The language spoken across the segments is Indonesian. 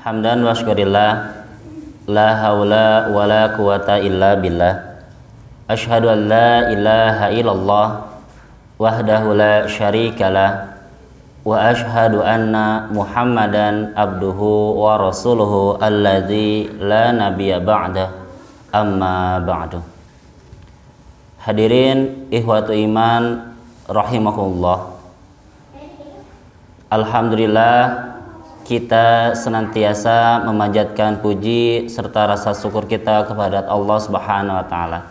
Hamdan wa syukurillah, la haula wa la quwata illa billah. Asyhadu an la ilaha illallah wahdahu la syarikalah, wa asyhadu anna Muhammadan abduhu wa rasuluhu alladzi la nabiyya ba'da, amma ba'du. Hadirin ikhwatu iman rahimakumullah. Alhamdulillah, kita senantiasa memanjatkan puji serta rasa syukur kita kepada Allah Subhanahu wa taala.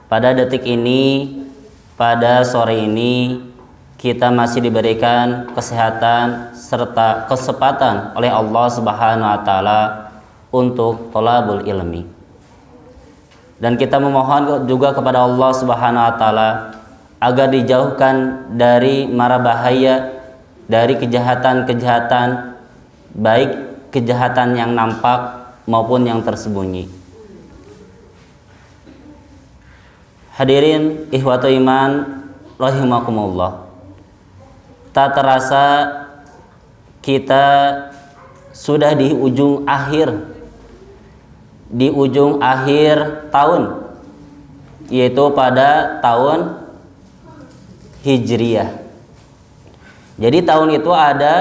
Pada detik ini, pada sore ini, kita masih diberikan kesehatan serta kesempatan oleh Allah Subhanahu wa taala untuk thalabul ilmi. Dan kita memohon juga kepada Allah Subhanahu wa taala agar dijauhkan dari mara bahaya, dari kejahatan-kejahatan, baik kejahatan yang nampak maupun yang tersembunyi. Hadirin ikhwatu iman rahimakumullah. Tak terasa kita sudah di ujung akhir tahun, yaitu pada tahun Hijriyah. Jadi tahun itu ada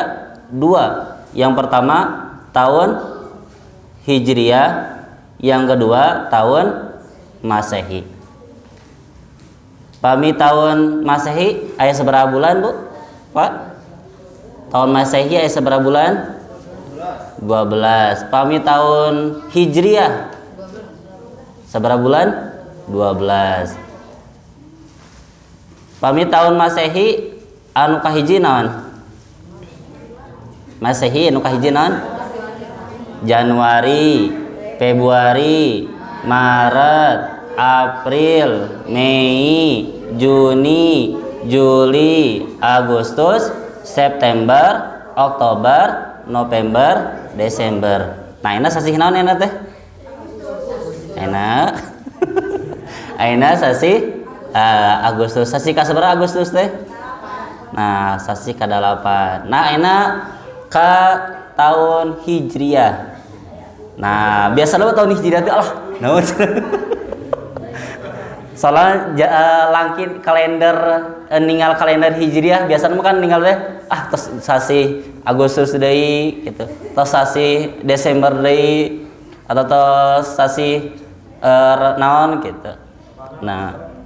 dua. Yang pertama tahun Hijriyah, yang kedua tahun Masehi. Pami tahun Masehi aya seberapa bulan, Bu? Pak? Tahun Masehi aya seberapa bulan? 12. Pami tahun Hijriyah seberapa bulan? 12. Pami tahun Masehi anu kahiji naon? Masehi anu kahiji naon? Januari, Februari, Maret, April, Mei, Juni, Juli, Agustus, September, Oktober, November, Desember. Nah, ini sasih naon enak teh? Enak. Aina sasih Agustus. Sasih ka sabaraha Agustus teh? Nah, sasih ka 8. Nah, enak ka tahun Hijriyah. Nah, biasa lo tahun Hijriyah teh Allah. Naon? Soalnya langkit kalender ninggal kalender Hijriyah biasanya kan ninggal teh tos sasi Agustus deui gitu. Tos sasi Desember deui atau tos sasi naon gitu. Nah,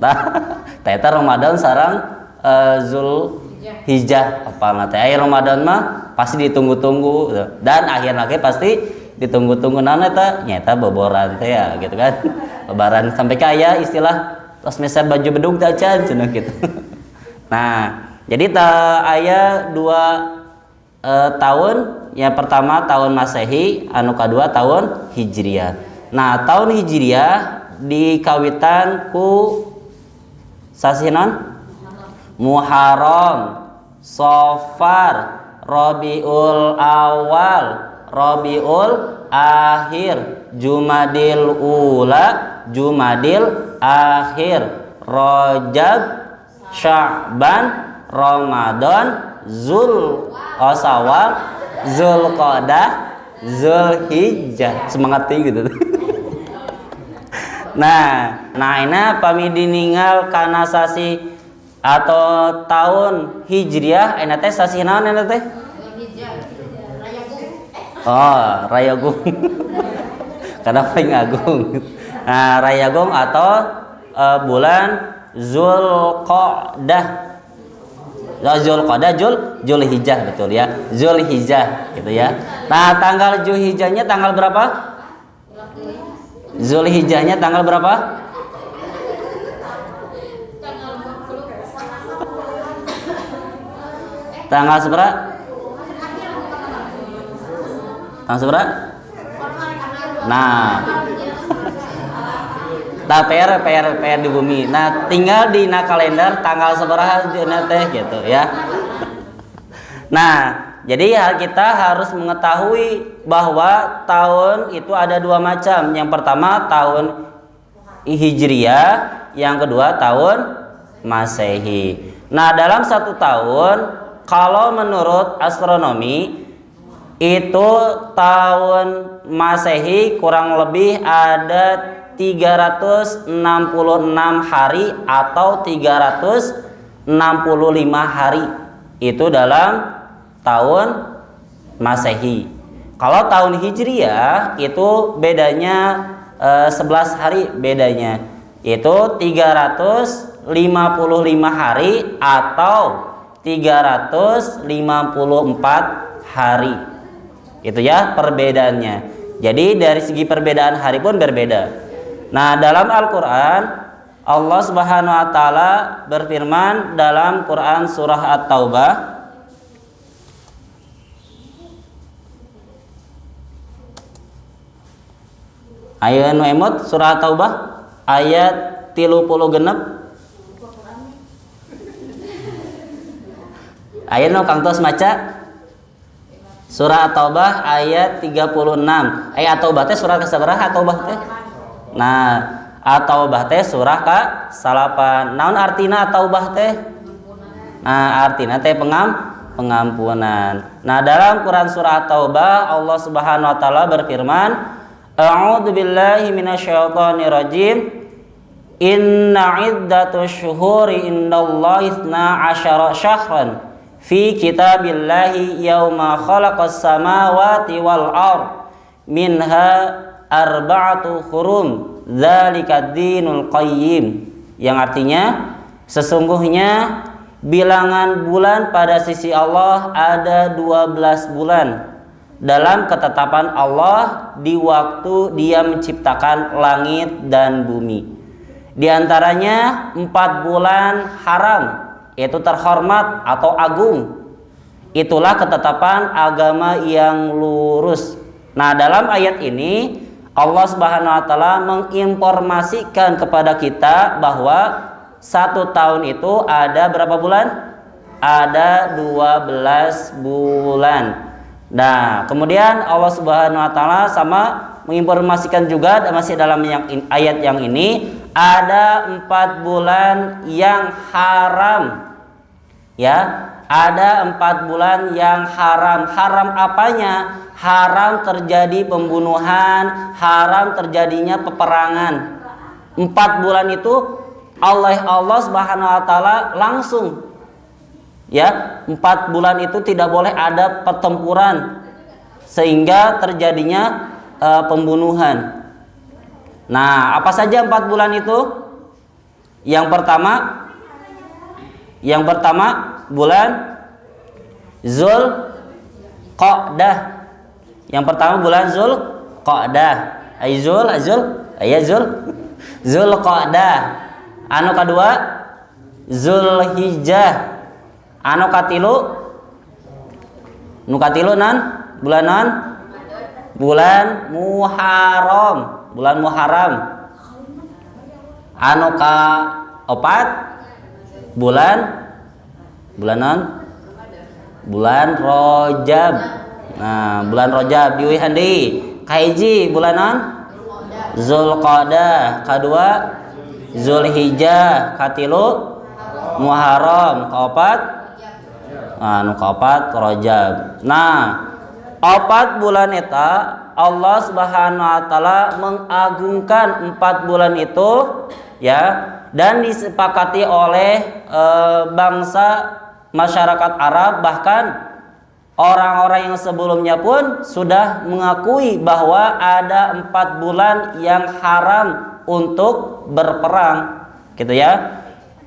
eta Ramadan sareng Zulhijjah apa teh aya Ramadan mah pasti ditunggu-tunggu gitu. Dan akhirna pasti ditunggu-tunggu naon eta nyata boboran teh ya gitu kan. Lebaran sampai kaya istilah tos meser baju bedug teh can cenah gitu. Nah, jadi aya dua tahun, yang pertama tahun Masehi, anu kadua tahun Hijriyah. Nah, tahun Hijriyah dikawitan ku sasi naon? Muharram, Safar, Rabiul Awal, Rabiul Akhir, Jumadil Ula, Jumadil Akhir, Rajab, Sya'ban, Ramadan, Sawal, Zulqa'dah, Zulhijjah. Semangat tinggi gitu. Nah ini pami diningal kana sasi atau tahun Hijriyah ena teh sasi naon ena teh? Oh, Rayagung. Karena paling agung. Nah, Rayagung atau bulan Zulqa'dah. Zulqa'dah, Zulhijjah betul ya. Zulhijjah gitu ya. Nah, tanggal Zulhijjahnya tanggal berapa? Zulhijjahnya tanggal berapa? Tanggal seberapa? Tanggal seberapa? Nah, PR di bumi. Nah, tinggal di kalender tanggal seberapa teh gitu ya. Nah, jadi kita harus mengetahui bahwa tahun itu ada dua macam. Yang pertama tahun Hijriyah, yang kedua tahun Masehi. Nah, dalam satu tahun, kalau menurut astronomi itu tahun Masehi kurang lebih ada 366 hari atau 365 hari. Itu dalam tahun Masehi. Kalau tahun Hijriah itu bedanya 11 hari bedanya. Itu 355 hari atau 354 hari. Itu ya perbedaannya. Jadi dari segi perbedaan hari pun berbeda. Nah, dalam Al-Qur'an Allah Subhanahu wa taala berfirman dalam Quran surah At-Taubah ayat nu emot surah At-Taubah ayat 30 genep ayat nu kangtos maca surah At-Taubah ayat 36. At-Taubah teh surah kasabaraha At-Taubah teh? Nah, At-Taubah teh surah ka salapan. Naon artina At-Taubah teh? Nah, artina teh pengampunan. Nah, dalam Quran surah At-Taubah Allah Subhanahu wa taala berfirman, A'udzu billahi minasyaitonir rajim. Inna iddatash syuhuri indallahi 12 syahran fi kitabillahi yauma khalaqas samawati wal ard minha arba'atu hurum dzalika dinul qayyim, yang artinya sesungguhnya bilangan bulan pada sisi Allah ada 12 bulan dalam ketetapan Allah di waktu Dia menciptakan langit dan bumi. Di antaranya 4 bulan haram, yaitu terhormat atau agung. Itulah ketetapan agama yang lurus. Nah, dalam ayat ini Allah Subhanahu wa taala menginformasikan kepada kita bahwa 1 tahun itu ada berapa bulan? Ada 12 bulan. Nah, kemudian Allah Subhanahu wa taala sama menginformasikan juga masih dalam ayat yang ini ada 4 bulan yang haram. Ya, ada 4 bulan yang haram. Haram apanya? Haram terjadi pembunuhan, haram terjadinya peperangan. 4 bulan itu Allah Subhanahu wa taala langsung, ya, 4 bulan itu tidak boleh ada pertempuran sehingga terjadinya pembunuhan. Nah, apa saja 4 bulan itu? Yang pertama bulan Zulqa'dah. Yang pertama bulan Zulqa'dah. Zulqa'dah. Anu kadua Zulhijjah. Anu katilu nan bulan non bulan Muharram. Bulan Muharram. Anu ka opat bulan non bulan Rajab. Nah, bulan Rajab dieuih handi. Kahiji bulan non Zulqa'dah, kadua Zulhijjah, katilu Muharram, kaopat anu kaopat Rajab. Nah, 4 bulan eta Allah Subhanahu wa taala mengagungkan 4 bulan itu, ya, dan disepakati oleh bangsa masyarakat Arab, bahkan orang-orang yang sebelumnya pun sudah mengakui bahwa ada 4 bulan yang haram untuk berperang, gitu ya.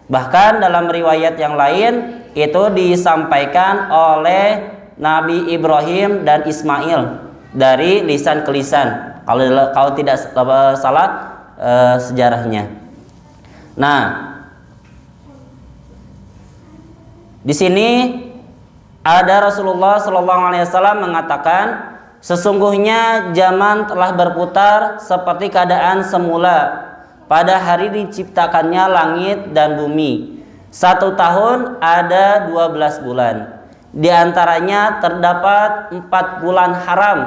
Bahkan dalam riwayat yang lain itu disampaikan oleh Nabi Ibrahim dan Ismail dari lisan ke lisan, kalau tidak salah sejarahnya. Nah, di sini ada Rasulullah SAW mengatakan, sesungguhnya zaman telah berputar seperti keadaan semula pada hari diciptakannya langit dan bumi. 1 tahun ada 12 bulan. Di antaranya terdapat 4 bulan haram,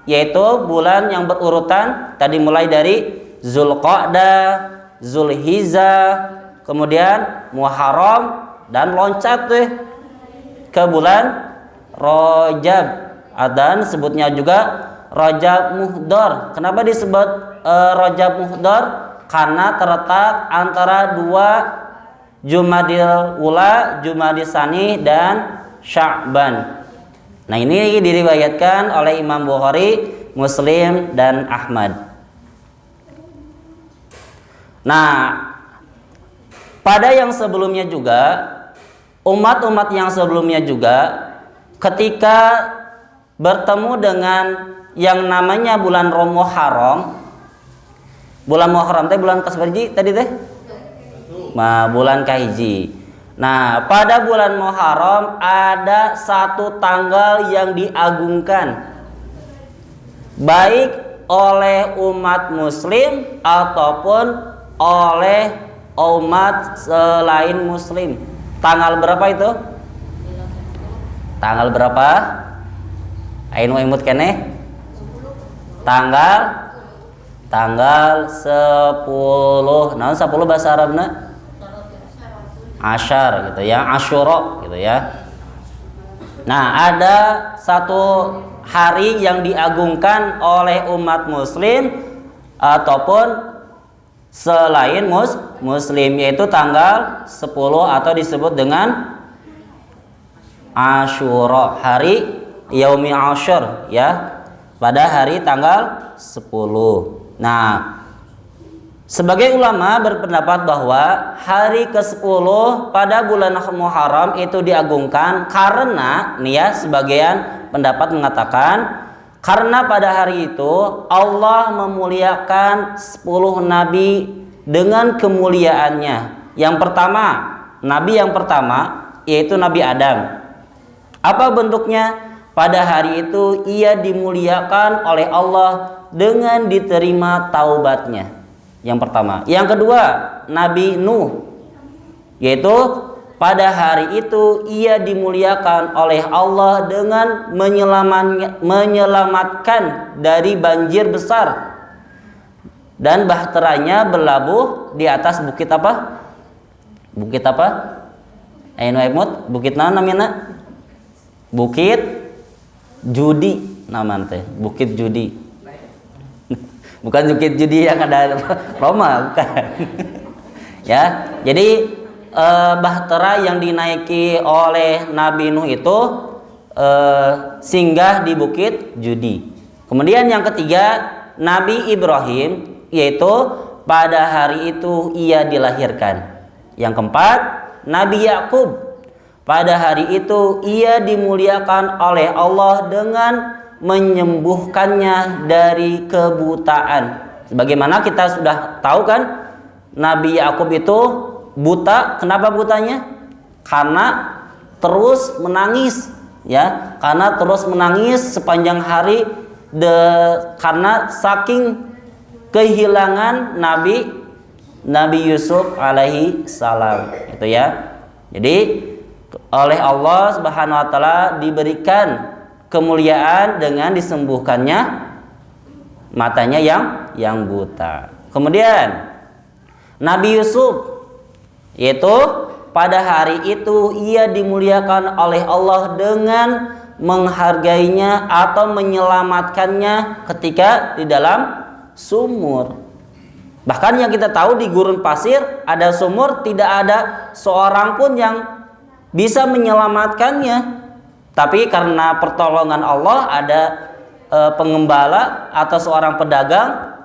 yaitu bulan yang berurutan tadi mulai dari Zulqa'dah, Zulhijjah, kemudian Muharram, dan loncat ke bulan Rajab. dan sebutnya juga Rajab Muhdar. Kenapa disebut Rajab Muhdar? Karena terletak antara dua Jumadil Ula, Jumadil Tsani dan Sya'ban. Nah, ini diriwayatkan oleh Imam Bukhari, Muslim dan Ahmad. Nah, pada yang sebelumnya juga, umat-umat yang sebelumnya juga ketika bertemu dengan yang namanya bulan Muharram. Bulan Muharram teh bulan kasberji tadi teh? Nah, bulan kahiji. Nah, pada bulan Muharram ada satu tanggal yang diagungkan baik oleh umat muslim ataupun oleh umat selain muslim. Tanggal berapa itu? Tanggal berapa? Ainu imut kene? Tanggal 10. Nah, 10 bahasa Arabna Asyar gitu ya, Asyura gitu ya. Nah, ada satu hari yang diagungkan oleh umat muslim ataupun selain muslim, yaitu tanggal 10 atau disebut dengan Asyura, hari Yaumi Asyur ya, pada hari tanggal 10. Nah, sebagai ulama berpendapat bahwa hari ke-10 pada bulan Muharram itu diagungkan karena nih ya, sebagian pendapat mengatakan karena pada hari itu Allah memuliakan 10 nabi dengan kemuliaannya. Yang pertama, nabi yang pertama yaitu Nabi Adam. Apa bentuknya? Pada hari itu ia dimuliakan oleh Allah dengan diterima taubatnya. Yang pertama. Yang kedua, Nabi Nuh, yaitu pada hari itu ia dimuliakan oleh Allah dengan menyelamatkan dari banjir besar dan bahteranya berlabuh di atas bukit apa? Bukit apa? Ainu aimut, bukit namanya? Bukit Judi namanya teh, Bukit Judi. Bukan Bukit Judi yang ada Roma, bukan. Ya, jadi bahtera yang dinaiki oleh Nabi Nuh itu singgah di Bukit Judi. Kemudian yang ketiga, Nabi Ibrahim, yaitu pada hari itu ia dilahirkan. Yang keempat, Nabi Yakub. Pada hari itu ia dimuliakan oleh Allah dengan menyembuhkannya dari kebutaan. Sebagaimana kita sudah tahu kan, Nabi Yakub itu buta. Kenapa butanya? Karena terus menangis, ya. Karena terus menangis sepanjang hari karena saking kehilangan Nabi Yusuf alaihi salam, itu ya. Jadi oleh Allah Subhanahu wa taala diberikan kemuliaan dengan disembuhkannya matanya yang buta. Kemudian Nabi Yusuf, yaitu pada hari itu ia dimuliakan oleh Allah dengan menghargainya atau menyelamatkannya ketika di dalam sumur. Bahkan yang kita tahu di gurun pasir ada sumur, tidak ada seorang pun yang bisa menyelamatkannya. Tapi karena pertolongan Allah ada pengembala atau seorang pedagang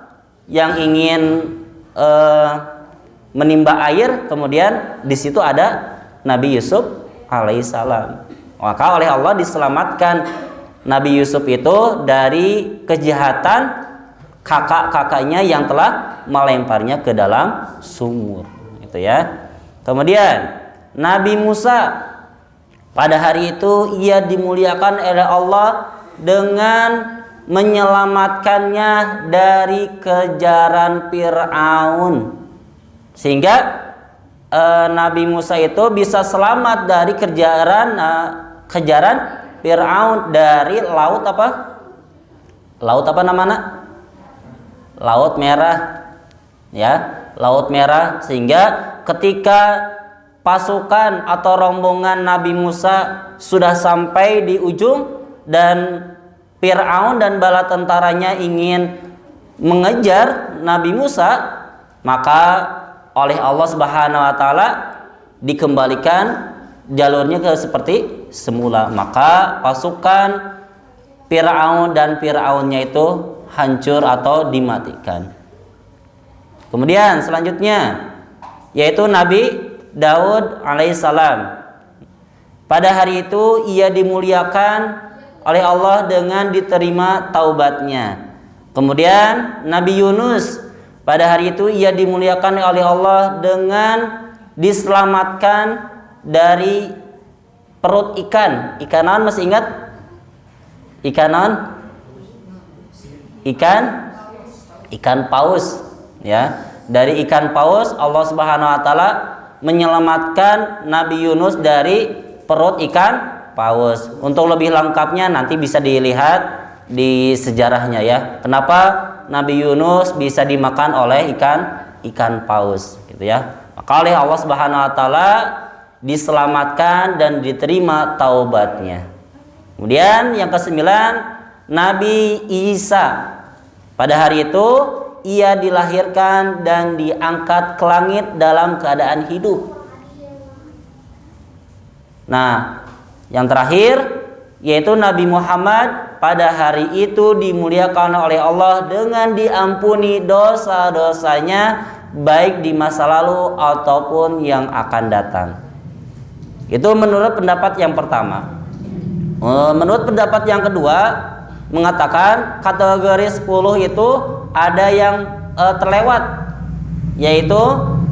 yang ingin menimba air, kemudian di situ ada Nabi Yusuf alaihissalam. Maka oleh Allah diselamatkan Nabi Yusuf itu dari kejahatan kakak-kakaknya yang telah melemparnya ke dalam sumur, itu ya. Kemudian Nabi Musa, pada hari itu ia dimuliakan oleh Allah dengan menyelamatkannya dari kejaran Fir'aun, sehingga Nabi Musa itu bisa selamat dari kejaran Fir'aun dari laut apa? Laut apa namanya? Laut Merah, ya, Laut Merah. Sehingga ketika pasukan atau rombongan Nabi Musa sudah sampai di ujung dan Fir'aun dan bala tentaranya ingin mengejar Nabi Musa, maka oleh Allah Subhanahu wa taala dikembalikan jalurnya ke seperti semula. Maka pasukan Fir'aun dan Fir'aunnya itu hancur atau dimatikan. Kemudian selanjutnya yaitu Nabi Daud alaihissalam. Pada hari itu ia dimuliakan oleh Allah dengan diterima taubatnya. Kemudian Nabi Yunus, pada hari itu ia dimuliakan oleh Allah dengan diselamatkan dari perut ikan. Ikanan masih ingat? Ikanan? Ikan paus, ya. Dari ikan paus Allah Subhanahu wa taala menyelamatkan Nabi Yunus dari perut ikan paus. Untuk lebih lengkapnya nanti bisa dilihat di sejarahnya ya. Kenapa Nabi Yunus bisa dimakan oleh ikan paus gitu ya. Maka oleh Allah Subhanahu wa taala diselamatkan dan diterima taubatnya. Kemudian yang kesembilan, Nabi Isa. Pada hari itu ia dilahirkan dan diangkat ke langit dalam keadaan hidup. Nah, yang terakhir yaitu Nabi Muhammad, pada hari itu dimuliakan oleh Allah dengan diampuni dosa-dosanya baik di masa lalu ataupun yang akan datang. Itu menurut pendapat yang pertama. Menurut pendapat yang kedua mengatakan kategori 10 itu ada yang terlewat, yaitu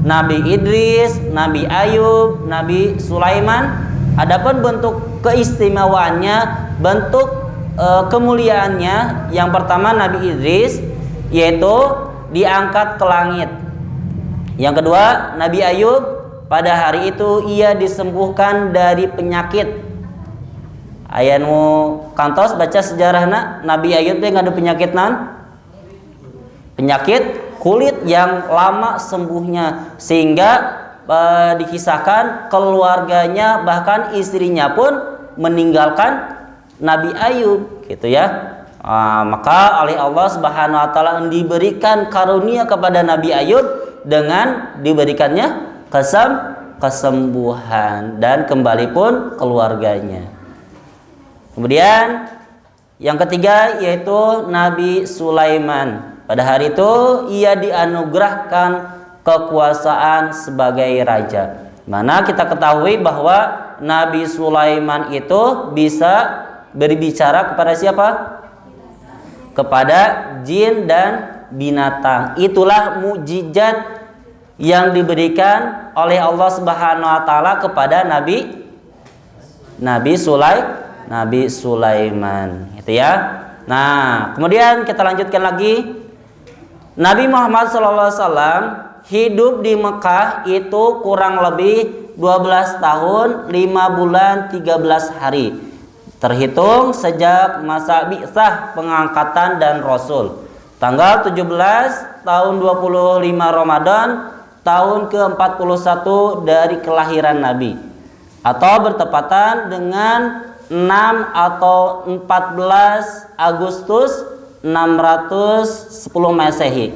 Nabi Idris, Nabi Ayub, Nabi Sulaiman. Adapun bentuk keistimewaannya, bentuk kemuliaannya, yang pertama Nabi Idris yaitu diangkat ke langit. Yang kedua Nabi Ayub, pada hari itu ia disembuhkan dari penyakit. Ayanu kantos baca sejarahna Nabi Ayub teh ngadu penyakit naon? Penyakit kulit yang lama sembuhnya, sehingga dikisahkan keluarganya bahkan istrinya pun meninggalkan Nabi Ayub gitu ya. Maka oleh Allah Subhanahu wa taala diberikan karunia kepada Nabi Ayub dengan diberikannya kesembuhan dan kembali pun keluarganya. Kemudian yang ketiga yaitu Nabi Sulaiman. Pada hari itu ia dianugerahkan kekuasaan sebagai raja. Mana kita ketahui bahwa Nabi Sulaiman itu bisa berbicara kepada siapa? Kepada jin dan binatang. Itulah mukjizat yang diberikan oleh Allah Subhanahu wa taala kepada Nabi Sulaiman, gitu ya. Nah, kemudian kita lanjutkan lagi. Nabi Muhammad SAW hidup di Mekah itu kurang lebih 12 tahun 5 bulan 13 hari, terhitung sejak masa bi'tsah, pengangkatan dan Rasul, tanggal 17 tahun 25 Ramadan tahun ke-41 dari kelahiran Nabi, atau bertepatan dengan 6 atau 14 Agustus 610 Masehi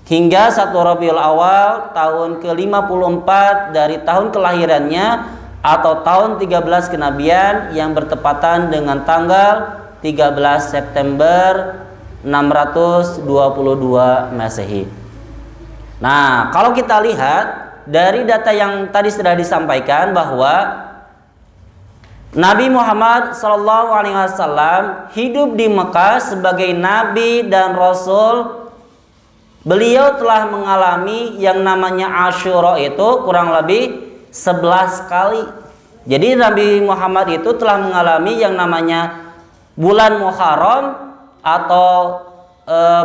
hingga 1 Rabiul Awal tahun ke-54 dari tahun kelahirannya atau tahun 13 kenabian yang bertepatan dengan tanggal 13 September 622 Masehi. Nah, kalau kita lihat dari data yang tadi sudah disampaikan bahwa Nabi Muhammad SAW hidup di Mekah sebagai Nabi dan Rasul. Beliau telah mengalami yang namanya Asyura itu kurang lebih 11 kali. Jadi Nabi Muhammad itu telah mengalami yang namanya bulan Muharram atau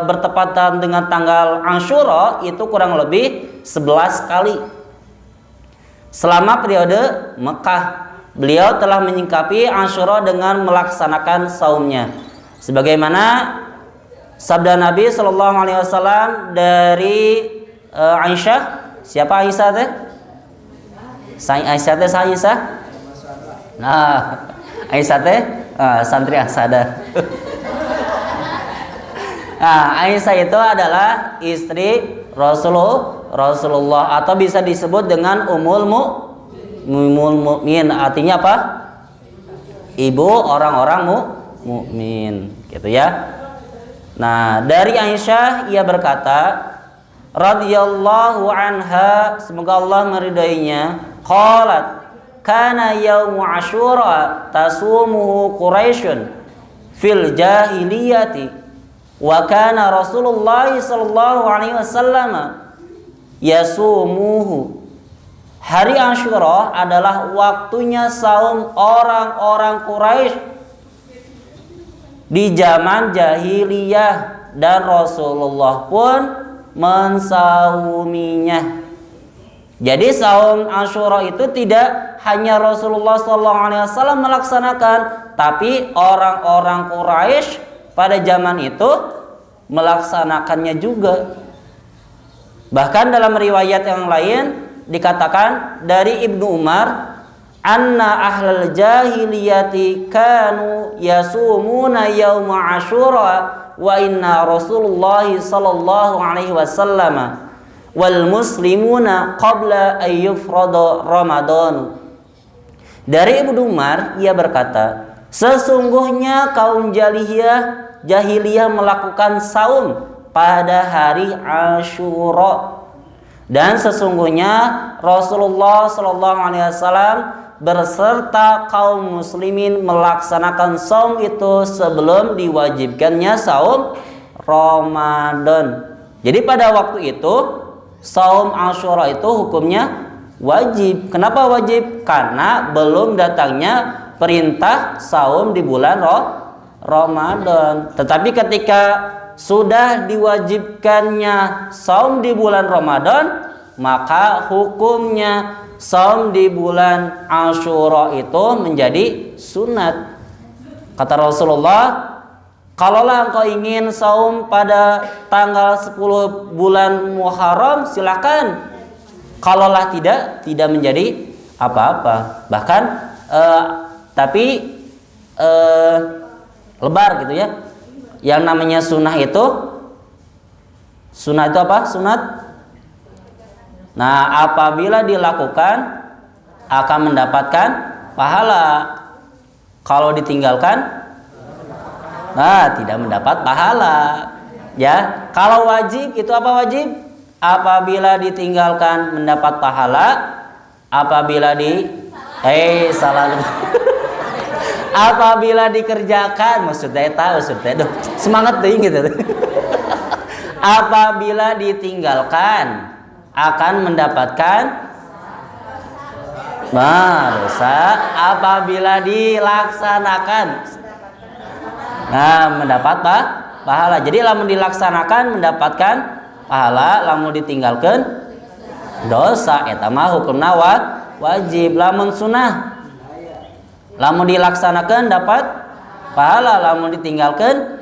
bertepatan dengan tanggal Asyura itu kurang lebih 11 kali. Selama periode Mekah beliau telah menyingkapi Asyura dengan melaksanakan saumnya, sebagaimana sabda Nabi Shallallahu Alaihi Wasallam dari Aisyah. Siapa Aisyah teh? Aisyah teh Aisyah. Nah, Aisyah teh santri Asada. Nah, Aisyah itu adalah istri Rasulullah atau bisa disebut dengan Ummul Mukmin. Artinya apa? Ibu orang-orang mukmin, gitu ya. Nah, dari Aisyah ia berkata, radhiyallahu anha, semoga Allah meridainya, qalat kana yaum Asyura tasumuhu Quraisyun fil jahiliyati wa kana Rasulullah sallallahu alaihi wasallam yasumuhu. Hari Asyura adalah waktunya saum orang-orang Quraisy di zaman jahiliyah dan Rasulullah pun mensauminya. Jadi saum Asyura itu tidak hanya Rasulullah SAW melaksanakan, tapi orang-orang Quraisy pada zaman itu melaksanakannya juga. Bahkan dalam riwayat yang lain dikatakan dari Ibnu Umar, anna ahlal jahiliyati kanu yasumuna yauma Asyura wa inna Rasulullah sallallahu alaihi wasallam wal muslimuna qabla ayyufrada Ramadan. Dari Ibnu Umar ia berkata, sesungguhnya kaum jahiliyah melakukan saum pada hari Asyura, dan sesungguhnya Rasulullah sallallahu alaihi wasallam berserta kaum muslimin melaksanakan saum itu sebelum diwajibkannya saum Ramadan. Jadi pada waktu itu saum Asyura itu hukumnya wajib. Kenapa wajib? Karena belum datangnya perintah saum di bulan Ramadan. Tetapi ketika sudah diwajibkannya saum di bulan Ramadan, maka hukumnya saum di bulan Asyura itu menjadi sunat. Kata Rasulullah, kalaulah engkau ingin saum pada tanggal 10 bulan Muharram, silakan. Kalaulah tidak menjadi apa-apa. Bahkan lebar gitu ya. Yang namanya sunnah itu apa? Sunat. Nah, apabila dilakukan akan mendapatkan pahala. Kalau ditinggalkan, nah, tidak mendapat pahala. Ya, kalau wajib itu apa wajib? Apabila ditinggalkan mendapat pahala, apabila apabila dikerjakan, maksudnya semangat deh gitu. Apabila ditinggalkan akan mendapatkan dosa, apabila dilaksanakan mendapat pahala. Jadi lamun dilaksanakan mendapatkan pahala, lamun ditinggalkan dosa. Eta mah hukumna wajib. Lamun sunah, lamun dilaksanakan dapat pahala, lamun ditinggalkan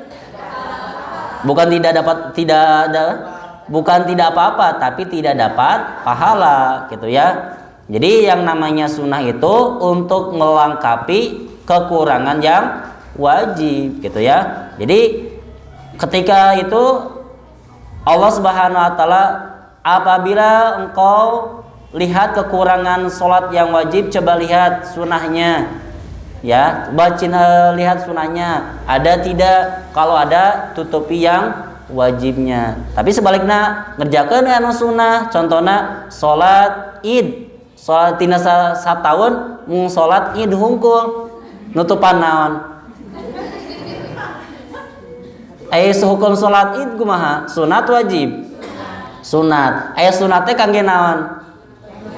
bukan tidak apa-apa, tapi tidak dapat pahala, gitu ya. Jadi yang namanya sunnah itu untuk melengkapi kekurangan yang wajib, gitu ya. Jadi ketika itu Allah Subhanahu wa taala, apabila engkau lihat kekurangan sholat yang wajib, coba lihat sunnahnya. Ya, lihat sunnahnya ada tidak, kalau ada tutupi yang wajibnya. Tapi sebaliknya ngerjakeun anu sunnah, contohna salat Id, salat tina satahun mung salat Id hungkul, nutupan naon? Hukum salat Id kumaha? Sunat wajib. Sunat. Sunatnya kangge naon?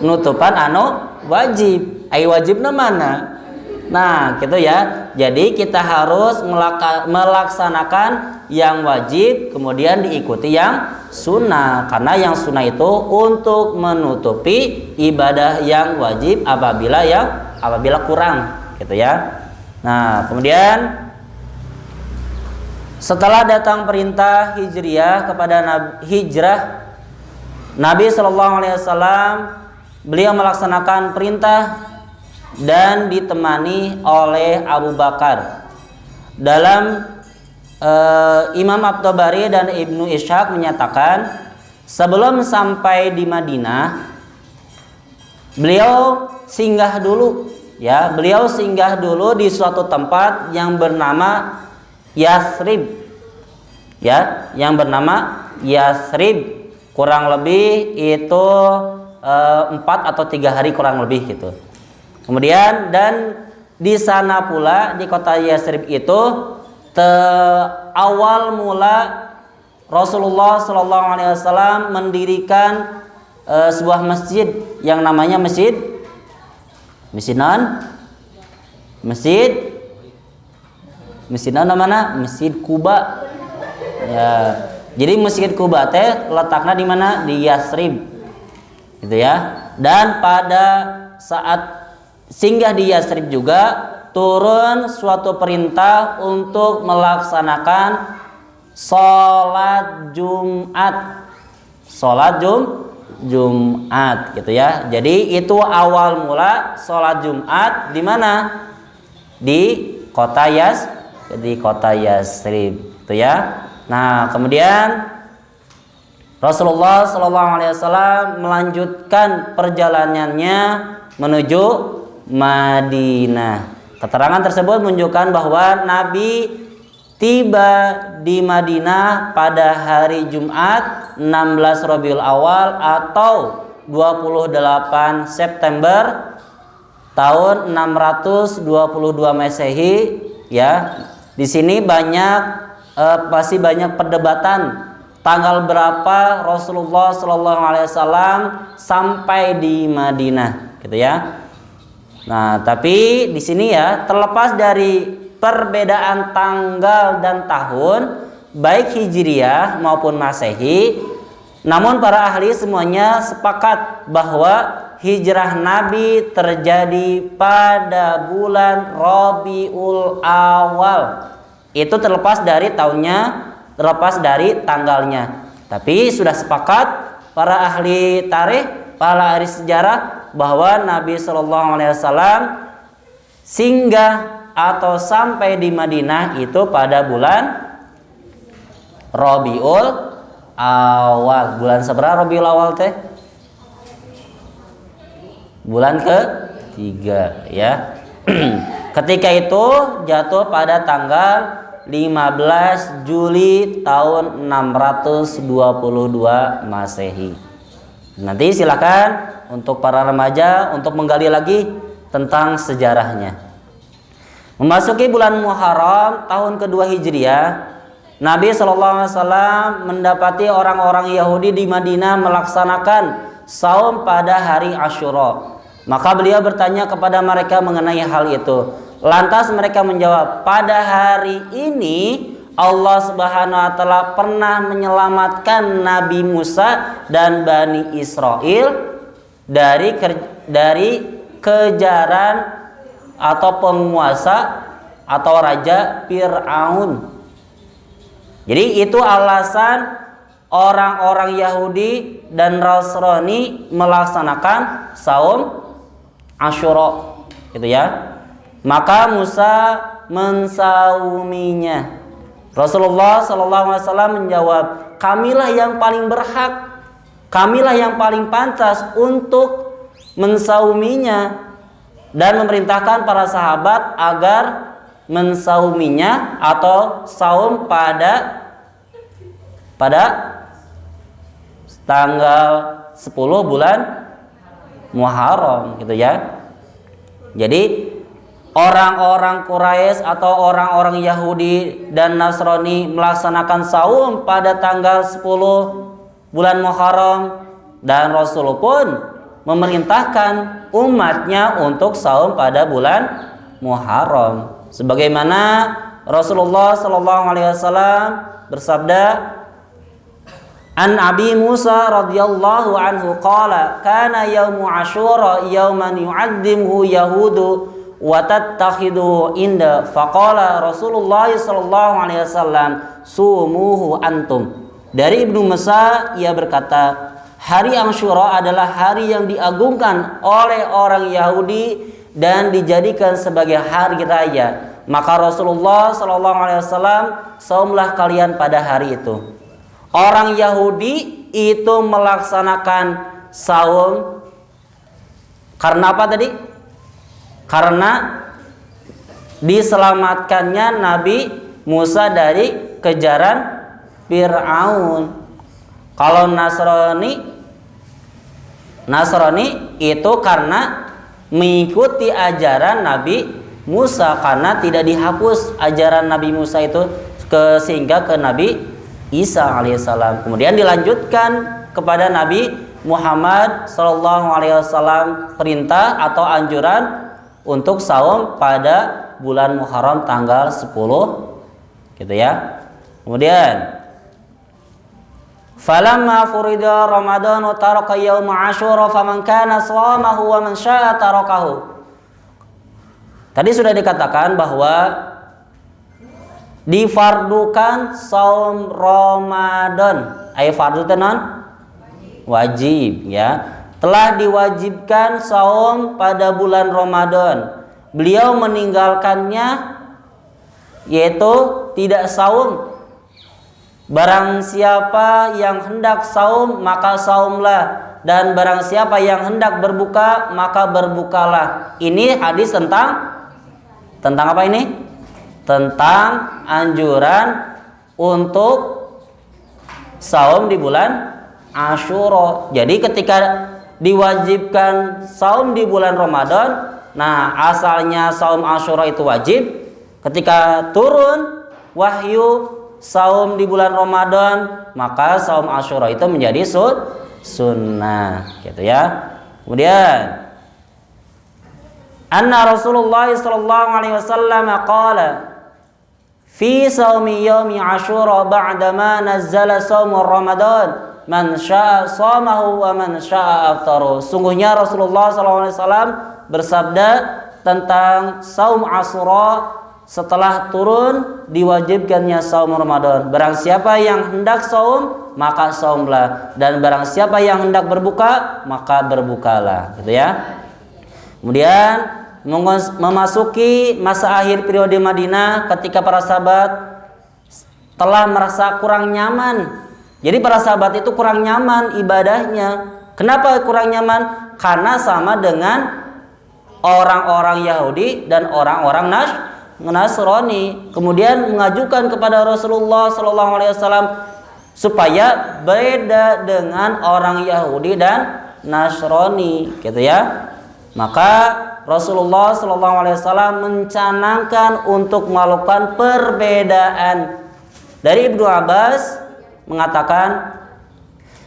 Nutupan anu wajib. Wajibna mana? Nah, gitu ya. Jadi kita harus melaksanakan yang wajib, kemudian diikuti yang sunnah. Karena yang sunnah itu untuk menutupi ibadah yang wajib apabila kurang, gitu ya. Nah, kemudian setelah datang perintah hijriyah kepada hijrah, Nabi SAW beliau melaksanakan perintah dan ditemani oleh Abu Bakar dalam Imam At-Tabari dan Ibnu Ishaq menyatakan sebelum sampai di Madinah beliau singgah dulu, ya, beliau singgah dulu di suatu tempat yang bernama Yathrib, ya, yang bernama Yathrib, kurang lebih itu 4 atau 3 hari kurang lebih gitu. Kemudian dan di sana pula di kota Yathrib itu awal mula Rasulullah Shallallahu Alaihi Wasallam mendirikan sebuah masjid yang namanya masjid mana? Masjid Kuba. Ya. Jadi Masjid Kuba teh letaknya di mana? Di Yathrib. Gitu ya. Dan pada saat singgah di Yathrib juga turun suatu perintah untuk melaksanakan sholat Jumat. Jumat gitu ya. Jadi itu awal mula sholat Jumat di mana? Di kota Yathrib gitu ya. Nah, kemudian Rasulullah SAW melanjutkan perjalanannya menuju Madinah. Keterangan tersebut menunjukkan bahwa Nabi tiba di Madinah pada hari Jumat 16 Rabiul Awal atau 28 September tahun 622 Masehi, ya. Di sini masih banyak perdebatan tanggal berapa Rasulullah SAW sampai di Madinah, gitu ya. Nah, tapi di sini ya, terlepas dari perbedaan tanggal dan tahun, baik Hijriyah maupun Masehi, namun para ahli semuanya sepakat bahwa hijrah Nabi terjadi pada bulan Rabiul Awal. Itu terlepas dari tahunnya, terlepas dari tanggalnya. Tapi sudah sepakat para ahli tarikh, para ahli sejarah bahwa Nabi Shallallahu Alaihi Wasallam singgah atau sampai di Madinah itu pada bulan Rabiul Awal. Bulan seberapa Rabiul Awal teh? Bulan ke-3 ya. Ketika itu jatuh pada tanggal 15 Juli tahun 622 Masehi. Nanti silakan untuk para remaja untuk menggali lagi tentang sejarahnya. Memasuki bulan Muharram tahun kedua Hijriah, Nabi SAW mendapati orang-orang Yahudi di Madinah melaksanakan saum pada hari Asyura. Maka beliau bertanya kepada mereka mengenai hal itu. Lantas mereka menjawab, pada hari ini Allah Subhanahu wa taala pernah menyelamatkan Nabi Musa dan Bani Israel dari kejaran atau penguasa atau raja Fir'aun. Jadi itu alasan orang-orang Yahudi dan Nasrani melaksanakan saum Asyura, gitu ya. Maka Musa mensauminya. Rasulullah SAW menjawab, kamilah yang paling berhak, kamilah yang paling pantas untuk mensauminya, dan memerintahkan para sahabat agar mensauminya atau saum pada tanggal 10 bulan Muharram, gitu ya. Jadi orang-orang Quraisy atau orang-orang Yahudi dan Nasrani melaksanakan saum pada tanggal 10 bulan Muharram, dan Rasul pun memerintahkan umatnya untuk saum pada bulan Muharram. Sebagaimana Rasulullah SAW bersabda, An Abi Musa radhiyallahu anhu qala kana yaumu Asyura yauman yu'addimuhu yahudu wa tattakhidu inda faqala Rasulullah sallallahu alaihi wasallam sumuhu antum. Dari Ibnu Musa ia berkata, hari Asyura adalah hari yang diagungkan oleh orang Yahudi dan dijadikan sebagai hari raya. Maka Rasulullah Shallallahu Alaihi Wasallam, saumlah kalian pada hari itu. Orang Yahudi itu melaksanakan saum karena apa tadi? Karena diselamatkannya Nabi Musa dari kejaran Fir'aun. Kalau Nasrani itu karena mengikuti ajaran Nabi Musa, karena tidak dihapus ajaran Nabi Musa itu sehingga ke Nabi Isa alaihissalam. Kemudian dilanjutkan kepada Nabi Muhammad sallallahu alaihi wasallam perintah atau anjuran untuk saum pada bulan Muharram tanggal 10 gitu ya. Kemudian falamma furida Ramadan taraka yaum Asyura faman kana shamahu wa man syaa tarakahu. Tadi sudah dikatakan bahwa difardukan saum Ramadan. Ay fardu tenan wajib ya. Telah diwajibkan saum pada bulan Ramadan. Beliau meninggalkannya yaitu tidak saum. Barang siapa yang hendak saum maka saumlah, dan barang siapa yang hendak berbuka maka berbukalah. Ini hadis tentang apa ini? Tentang anjuran untuk saum di bulan Asyura. Jadi ketika diwajibkan saum di bulan Ramadan, nah asalnya saum Asyura itu wajib. Ketika turun wahyu saum di bulan Ramadan, maka saum Asyura itu menjadi sunnah gitu ya. Kemudian anna Rasulullah sallallahu alaihi wasallam qala fi saumi yaumi Asyura ba'da ma nazzala saumur Ramadan man syaa shamahu wa man syaa aftaru. Sungguhnya Rasulullah sallallahu alaihi wasallam bersabda tentang saum Asyura setelah turun diwajibkannya saum Ramadan. Barang siapa yang hendak saum maka saumlah, dan barang siapa yang hendak berbuka maka berbukalah gitu ya. Kemudian memasuki masa akhir periode Madinah ketika para sahabat telah merasa kurang nyaman. Jadi para sahabat itu kurang nyaman ibadahnya. Kenapa kurang nyaman? Karena sama dengan orang-orang Yahudi dan orang-orang Nasrani. Kemudian mengajukan kepada Rasulullah Sallallahu Alaihi Wasallam supaya beda dengan orang Yahudi dan Nasrani, gitu ya. Maka Rasulullah Sallallahu Alaihi Wasallam mencanangkan untuk melakukan perbedaan. Dari Ibnu Abbas mengatakan,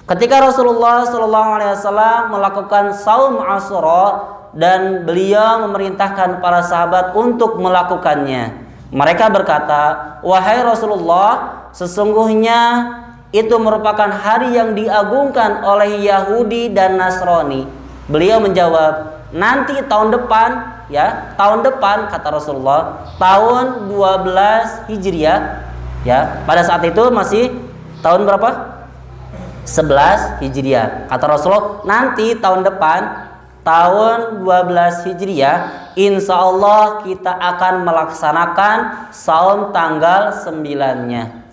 ketika Rasulullah Sallallahu Alaihi Wasallam melakukan saum Asyura dan beliau memerintahkan para sahabat untuk melakukannya, mereka berkata, wahai Rasulullah, sesungguhnya itu merupakan hari yang diagungkan oleh Yahudi dan Nasrani. Beliau menjawab, nanti tahun depan, ya, tahun depan, kata Rasulullah, tahun 12 Hijriah, ya, pada saat itu masih tahun berapa? 11 Hijriah. Kata Rasulullah, nanti tahun depan, tahun 12 Hijriah, insya Allah kita akan melaksanakan saum tanggal 9-nya.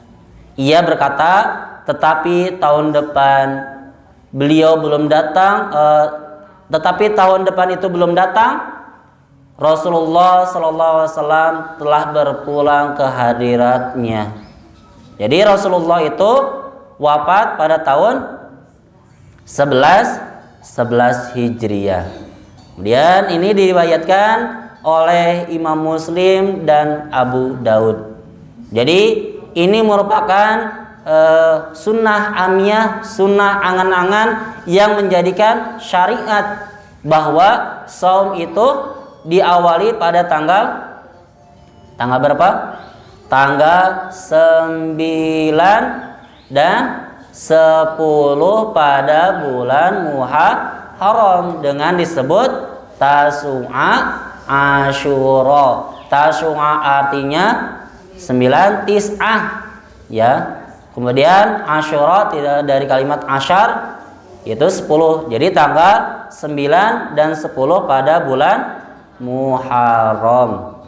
Ia berkata, tetapi tahun depan beliau belum datang, tetapi tahun depan itu belum datang, Rasulullah SAW telah berpulang ke hadiratnya. Jadi Rasulullah itu wafat pada tahun 11 Hijriah. Kemudian ini diriwayatkan oleh Imam Muslim dan Abu Daud. Jadi ini merupakan sunnah amiyah, sunnah angan-angan yang menjadikan syariat bahwa saum itu diawali pada tanggal berapa? Tanggal 9 dan 10 pada bulan Muharram dengan disebut Tasu'a Asyura. Tasu'a artinya 9, tis'ah, ya. Kemudian Asyura tidak dari kalimat asyar, itu 10. Jadi tanggal 9 dan 10 pada bulan Muharram.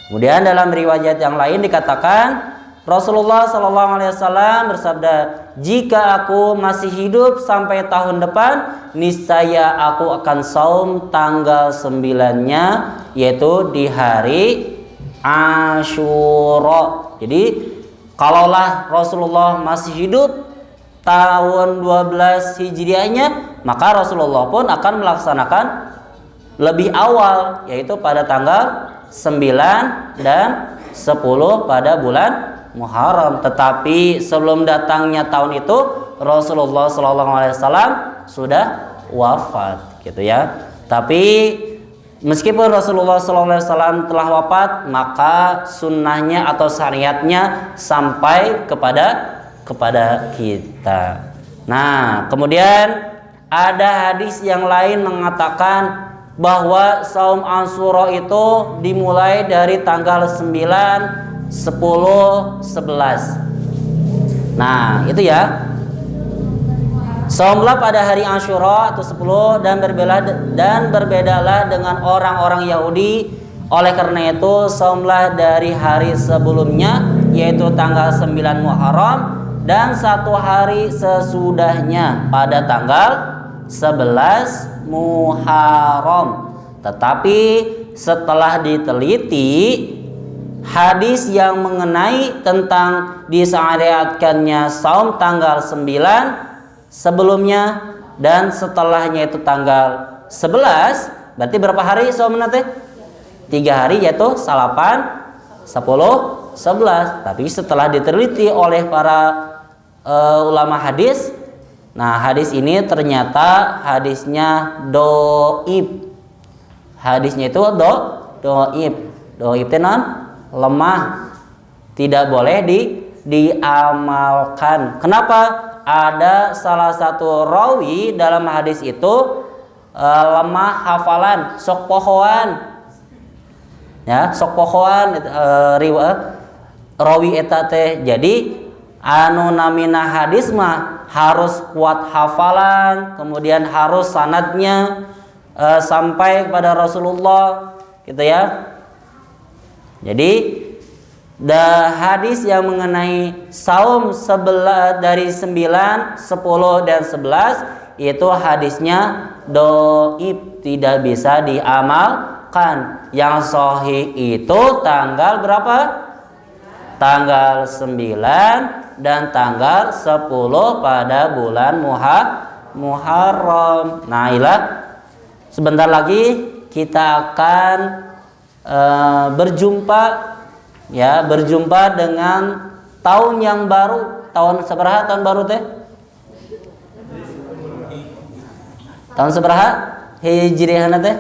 Kemudian dalam riwayat yang lain dikatakan Rasulullah SAW bersabda, jika aku masih hidup sampai tahun depan, niscaya aku akan saum tanggal 9-nya, yaitu di hari Asyura. Jadi kalaulah Rasulullah masih hidup tahun 12 Hijriahnya, maka Rasulullah pun akan melaksanakan lebih awal, yaitu pada tanggal 9 dan 10 pada bulan Muharram. Tetapi sebelum datangnya tahun itu Rasulullah SAW sudah wafat, gitu ya. Tapi meskipun Rasulullah SAW telah wafat, maka sunnahnya atau syariatnya sampai kepada kita. Nah, kemudian ada hadis yang lain mengatakan bahwa saum Asyura itu dimulai dari tanggal 9, 10, 11. Nah, itu ya. Saumlah pada hari Asyura atau 10 dan berbedalah dengan orang-orang Yahudi. Oleh karena itu, saumlah dari hari sebelumnya, yaitu tanggal 9 Muharram, dan 1 hari sesudahnya pada tanggal 11 Muharram. Tetapi setelah diteliti, hadis yang mengenai tentang disyariatkannya saum tanggal 9 sebelumnya dan setelahnya itu tanggal 11, berarti berapa hari saum nanti? 3 hari, yaitu salapan, 10, 11. Tapi setelah diteliti oleh para ulama hadis, nah hadis ini ternyata hadisnya doib. Hadisnya itu doib. Doib itu lemah, tidak boleh diamalkan. Kenapa? Ada salah satu rawi dalam hadis itu lemah hafalan, sok pohoan, ya, sok pohoan rawi eta teh. Jadi anu namina hadis mah harus kuat hafalan, kemudian harus sanadnya sampai kepada Rasulullah, gitu ya. Jadi hadis yang mengenai saum dari 9, 10 dan 11 itu hadisnya doib, tidak bisa diamalkan. Yang sahih itu tanggal berapa? Tanggal 9 dan tanggal 10 pada bulan Muharram. Nah, ilah sebentar lagi kita akan berjumpa dengan tahun yang baru. Tahun seberapa tahun baru teh? Tahun seberapa Hijriah teh?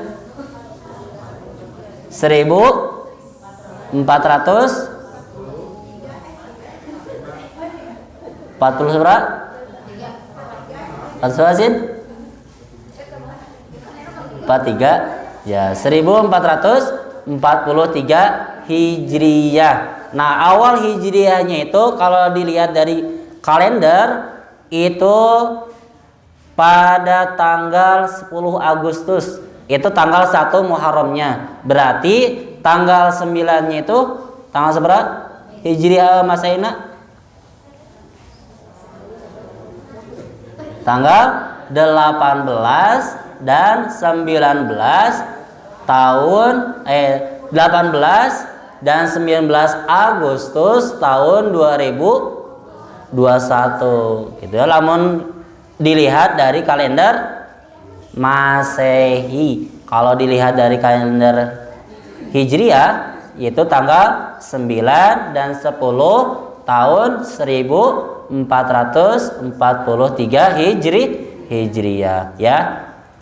1440 seberapa? 43 ya, 1443 Hijriyah. Nah, awal Hijriyahnya itu kalau dilihat dari kalender itu pada tanggal 10 Agustus. Itu tanggal 1 Muharramnya. Berarti tanggal 9-nya itu tanggal seberapa? Hijriyah Masehi. Tanggal 18 dan 19 tahun 18 dan 19 Agustus tahun 2021, gitu ya. Namun dilihat dari kalender Masehi. Kalau dilihat dari kalender Hijriah itu tanggal 9 dan 10 tahun 1443 Hijriyah, ya.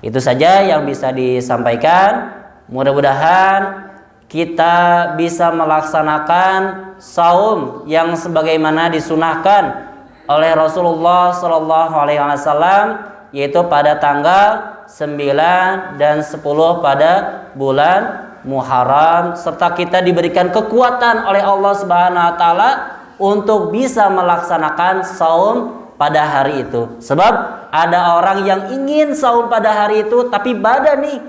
Itu saja yang bisa disampaikan. Mudah-mudahan kita bisa melaksanakan saum yang sebagaimana disunahkan oleh Rasulullah SAW, yaitu pada tanggal 9 dan 10 pada bulan Muharram, serta kita diberikan kekuatan oleh Allah Subhanahu wa taala untuk bisa melaksanakan saum pada hari itu. Sebab ada orang yang ingin saum pada hari itu tapi badan nih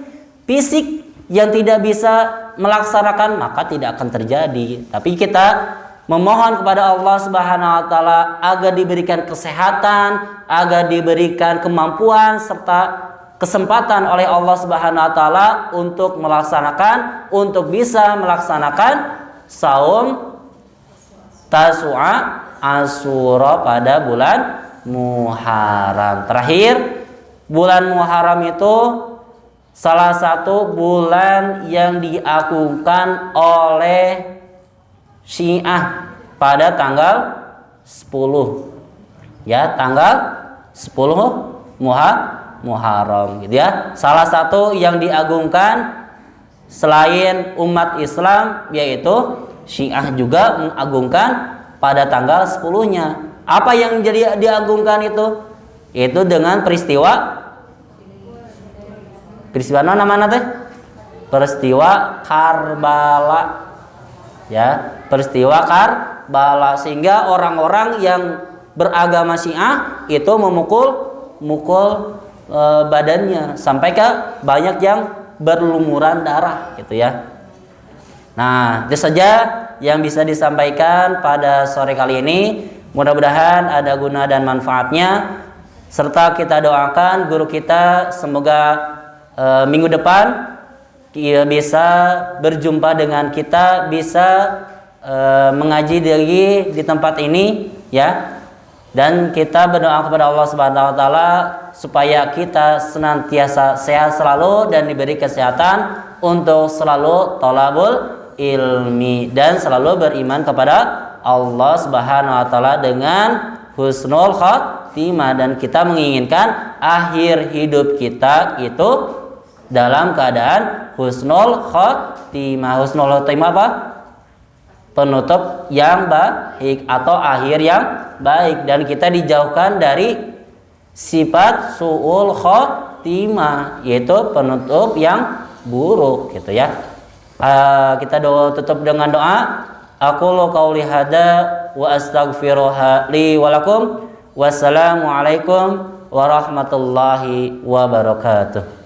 fisik yang tidak bisa melaksanakan maka tidak akan terjadi. Tapi kita memohon kepada Allah Subhanahu wa taala agar diberikan kesehatan, agar diberikan kemampuan serta kesempatan oleh Allah Subhanahu wa taala untuk bisa melaksanakan saum Tasu'a Asyura pada bulan Muharram. Terakhir, bulan Muharram itu salah satu bulan yang diagungkan oleh Syiah pada tanggal 10. Ya, tanggal 10 Muharram gitu ya. Salah satu yang diagungkan selain umat Islam yaitu Syiah juga mengagungkan pada tanggal 10-nya. Apa yang jadi diagungkan itu? Itu dengan peristiwa mana teh? Peristiwa Karbala. Ya, peristiwa Karbala, sehingga orang-orang yang beragama Syiah itu memukul badannya sampai ke banyak yang berlumuran darah gitu ya. Nah, itu saja yang bisa disampaikan pada sore kali ini. Mudah-mudahan ada guna dan manfaatnya, serta kita doakan guru kita semoga minggu depan bisa berjumpa dengan kita, bisa mengaji lagi di tempat ini ya. Dan kita berdoa kepada Allah Subhanahu wa taala supaya kita senantiasa sehat selalu dan diberi kesehatan untuk selalu thalabul ilmi dan selalu beriman kepada Allah Subhanahu wa taala dengan husnul khatimah, dan kita menginginkan akhir hidup kita itu dalam keadaan husnul khatimah. Husnul khatimah apa? Penutup yang baik atau akhir yang baik, dan kita dijauhkan dari sifat su'ul khatimah yaitu penutup yang buruk gitu ya. Kita tutup dengan doa. Aqulu qauli hada wa astaghfiruha li wa lakum. Wassalamu alaikum warahmatullahi wabarakatuh.